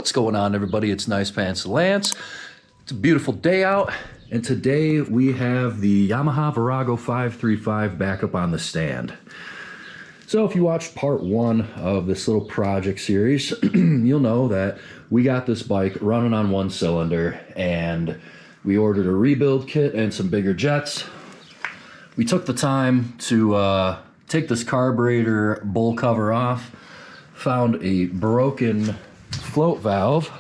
What's going on, everybody? It's Nice Pants Lance. It's a beautiful day out, and today we have the Yamaha Virago 535 back up on the stand. So if you watched part one of this little project series, you'll know that we got this bike running on one cylinder, and we ordered a rebuild kit and some bigger jets. We took the time to take this carburetor bowl cover off, found a broken float valve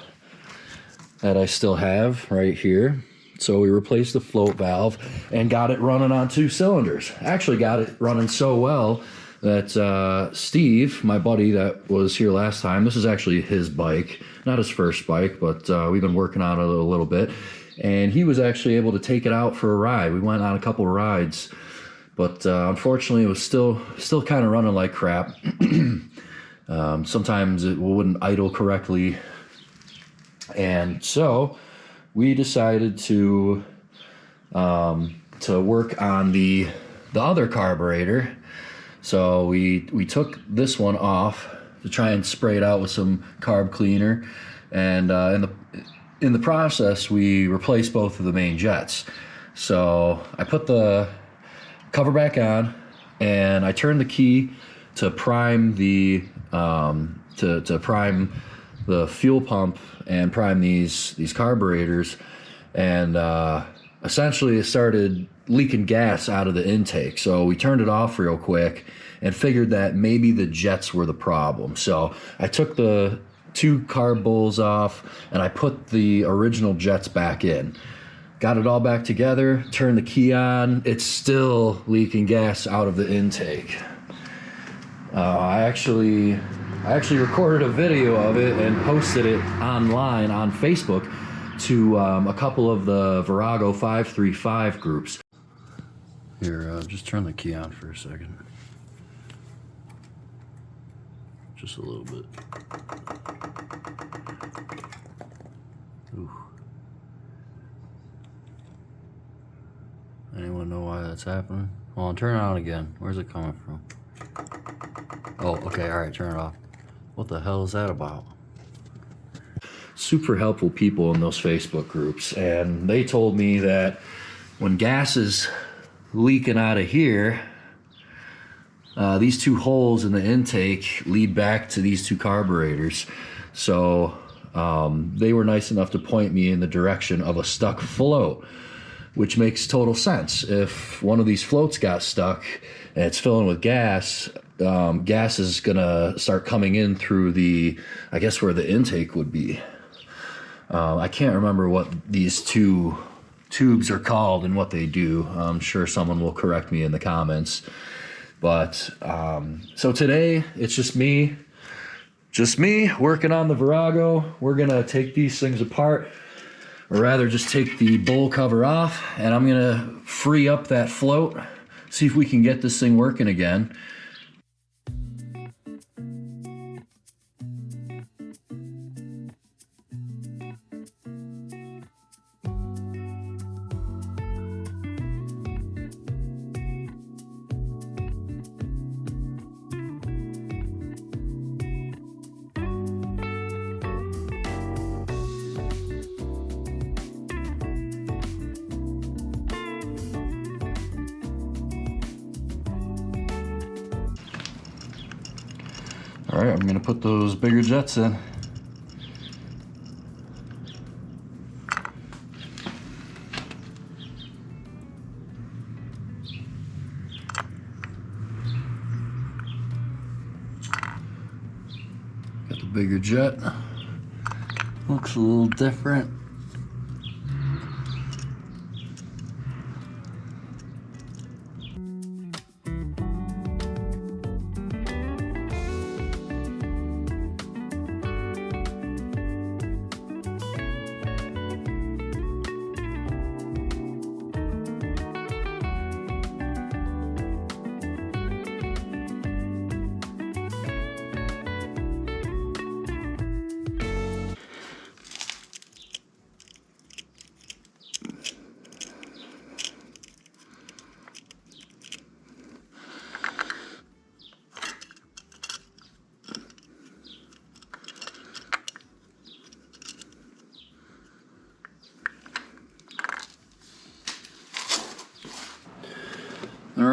that I still have right here. So we replaced the float valve and got it running on two cylinders. Actually got it running so well that Steve, my buddy that was here last time, this is actually his bike, not his first bike, but we've been working on it a little bit, and he was actually able to take it out for a ride. We went on a couple of rides, but unfortunately it was still kind of running like crap. Sometimes it wouldn't idle correctly, and so we decided to work on the other carburetor. So we took this one off to try and spray it out with some carb cleaner, and in the process we replaced both of the main jets. So I put the cover back on, and I turned the key to prime the to prime the fuel pump and prime these carburetors, and essentially it started leaking gas out of the intake. So we turned it off real quick and figured that maybe the jets were the problem. So I took the two carb bowls off and I put the original jets back in. Got it all back together, turned the key on. It's still leaking gas out of the intake. I actually recorded a video of it and posted it online on Facebook to a couple of the Virago 535 groups. Here, just turn the key on for a second. Just a little bit. Ooh. Anyone know why that's happening? Hold on, turn it on again. Where's it coming from? Oh, okay, all right, turn it off. What the hell is that about? Super helpful people in those Facebook groups, and they told me that when gas is leaking out of here, these two holes in the intake lead back to these two carburetors. So they were nice enough to point me in the direction of a stuck float, which makes total sense. If one of these floats got stuck and it's filling with gas, gas is gonna start coming in through the, I guess, where the intake would be. I can't remember what these two tubes are called and what they do. I'm sure someone will correct me in the comments. But so today it's just me working on the Virago. We're gonna take these things apart, or rather just take the bowl cover off, and I'm gonna free up that float, see if we can get this thing working again. All right, I'm gonna put those bigger jets in. Got the bigger jet. Looks a little different.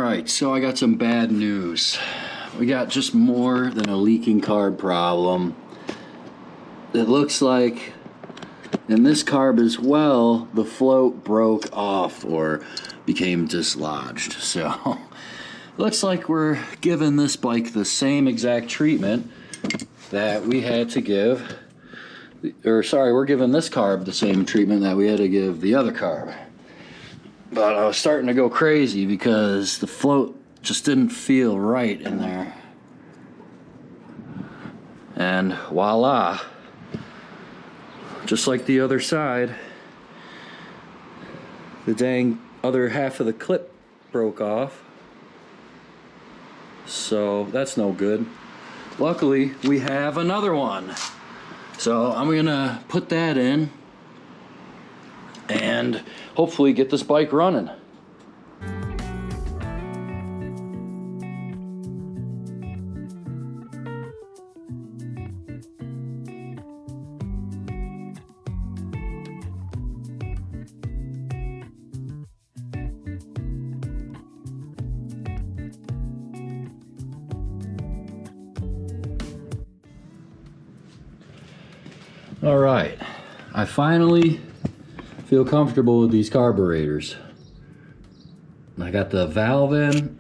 right, so I got some bad news. We got just more than a leaking carb problem. It looks like in this carb as well, the float broke off or became dislodged. So looks like we're giving this bike the same exact treatment that we had to give, or sorry, we're giving this carb the same treatment that we had to give the other carb. But I was starting to go crazy because the float just didn't feel right in there. And voila, just like the other side, the dang other half of the clip broke off. So that's no good. Luckily, we have another one. So I'm gonna put that in and hopefully get this bike running. All right, I finally feel comfortable with these carburetors. I got the valve in.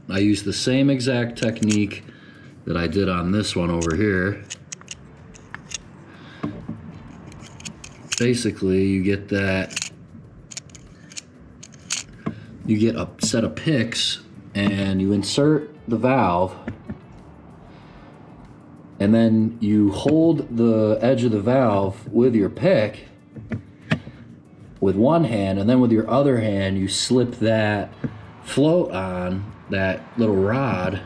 I used the same exact technique that I did on this one over here. Basically, you get a set of picks and you insert the valve, and then you hold the edge of the valve with your pick with one hand, and then with your other hand you slip that float on that little rod,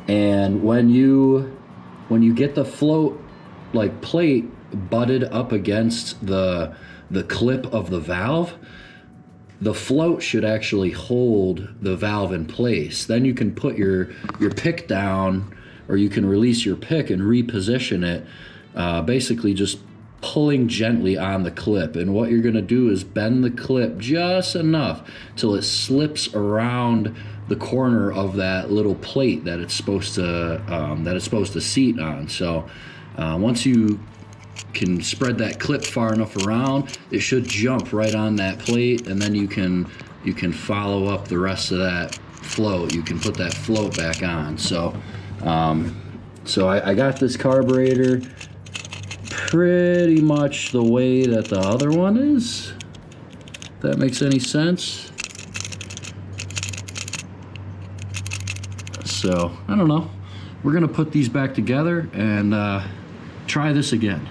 and when you get the float like plate butted up against the clip of the valve, the float should actually hold the valve in place. Then you can put your pick down, or you can release your pick and reposition it, basically just pulling gently on the clip. And what you're gonna do is bend the clip just enough till it slips around the corner of that little plate that it's supposed to seat on. So once you can spread that clip far enough around, it should jump right on that plate, and then you can follow up the rest of that float. You can put that float back on. So I got this carburetor pretty much the way that the other one is, if that makes any sense. So I don't know, we're gonna put these back together and try this again.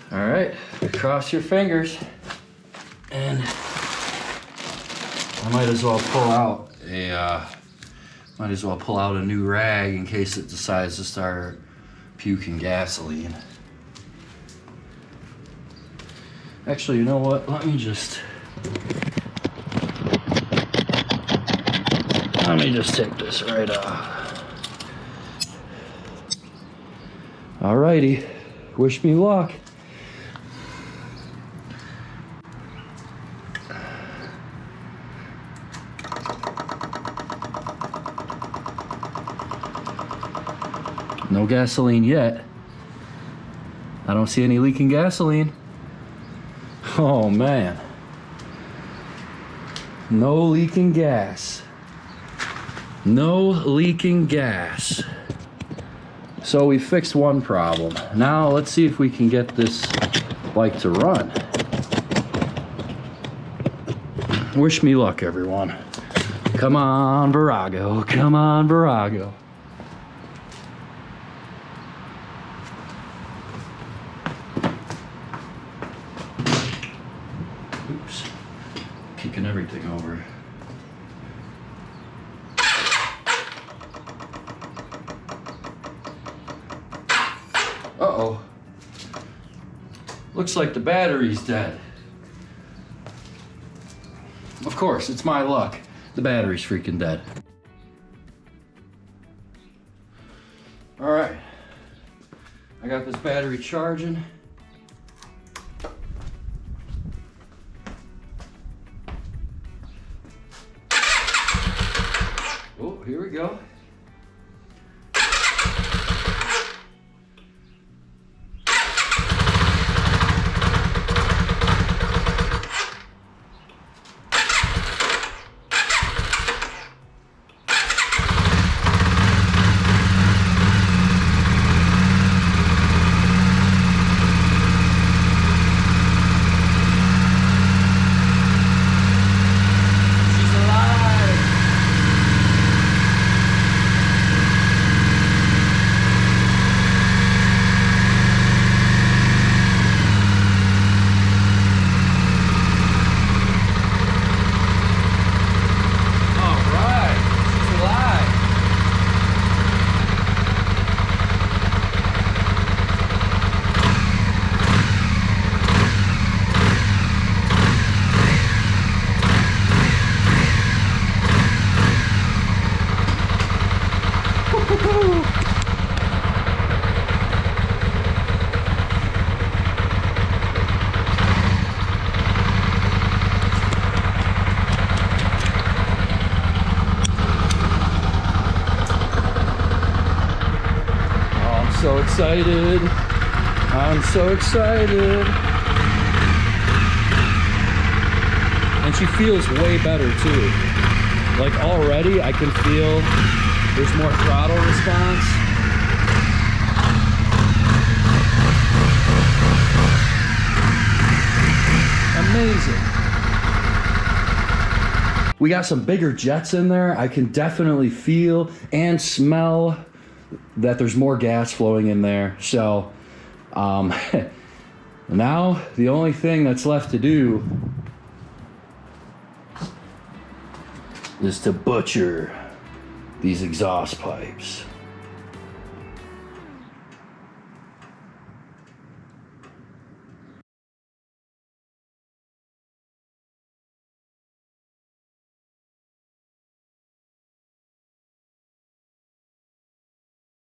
All right, cross your fingers, and I might as well pull out a new rag in case it decides to start puking gasoline. Actually, you know what? Let me just take this right off. Alrighty, wish me luck. No gasoline yet. I don't see any leaking gasoline. Oh man. No leaking gas. No leaking gas. So we fixed one problem. Now let's see if we can get this bike to run. Wish me luck, everyone. Come on, Virago. Come on, Virago. everything over. Uh-oh. Looks like the battery's dead. Of course, it's my luck. The battery's freaking dead. All right. I got this battery charging. Oh, here we go. So excited. I'm so excited. And she feels way better too. Like already I can feel there's more throttle response. Amazing. We got some bigger jets in there. I can definitely feel and smell that there's more gas flowing in there. So now the only thing that's left to do is to butcher these exhaust pipes.